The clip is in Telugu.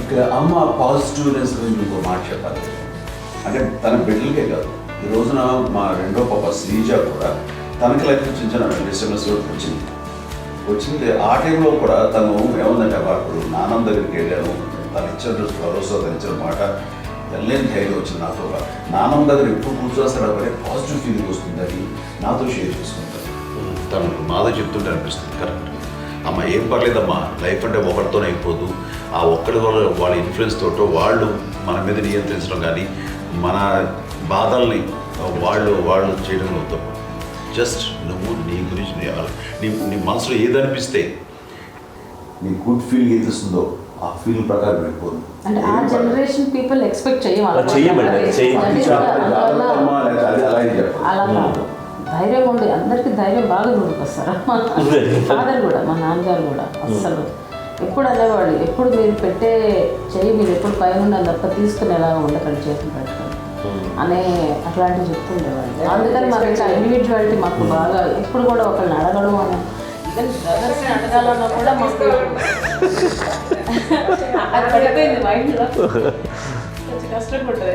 ఇక్కడ అమ్మ పాజిటివ్నెస్ గురించి ఇంకో మాట చెప్పాలి. అంటే తన బిడ్డలకే కాదు, ఈ రోజున మా రెండో పాప శ్రీజ కూడా తనకి లైఫ్ చిన్న చిన్న డిస్టర్బెన్స్ వచ్చింది. ఆ టైంలో కూడా తను ఏముందంటే అప్పుడు నాన్నమ్మ దగ్గరికి వెళ్ళాను, తను ఇచ్చిన భరోసా, తను ఇచ్చిన మాట వెళ్ళలేని ధైర్యం వచ్చింది నాతో. నాన్నమ్మ దగ్గర ఎప్పుడు కూర్చోస్తాడు అప్పుడే పాజిటివ్ ఫీలింగ్ వస్తుందని నాతో షేర్ చేసుకుంటాను. తను మాతో చెప్తుంటే అనిపిస్తుంది కరెక్ట్ అమ్మ, ఏం పర్లేదమ్మా, లైఫ్ అంటే ఒకరితోనే అయిపోదు. ఆ ఒక్కడి వల్ల వాళ్ళ ఇన్ఫ్లుయెన్స్ తోటో వాళ్ళు మన మీద నియంత్రించడం కానీ మన బాధల్ని వాళ్ళు చేయడంలో తప్పు. జస్ట్ నువ్వు నీ గురించి నీ మనసులో ఏదనిపిస్తే నీ గుడ్ ఫీల్ ఏదిస్తుందో ఆ ఫీల్ ప్రకారం వెళ్ళిపోదు. అంటే ఆ జనరేషన్ పీపుల్ ఎక్స్పెక్ట్ అలా కాదు, ధైర్యం ఉండి అందరికి ధైర్యం బాగా నూరుకొస్తారు. ఫాదర్ కూడా, మా నాన్నగారు కూడా అస్సలు ఎప్పుడు అనేవాళ్ళు, ఎప్పుడు మీరు పెట్టే చెయ్యి మీరు ఎప్పుడు పైన తప్ప తీసుకుని ఎలా ఉండకండి, చేతులు పెట్టుకొని అనే అట్లాంటివి చెప్తుండేవాళ్ళు. అందుకని మాకు ఇట్లా ఇండివిజువాలిటీ మాకు బాగా ఎప్పుడు కూడా ఒకళ్ళని అడగడం అని, ఈవెన్ బ్రదర్స్ని అడగాలన్నా కూడా మాకు అది పడిపోయింది మైండ్లో, కొంచెం కష్టం ఉంటుంది.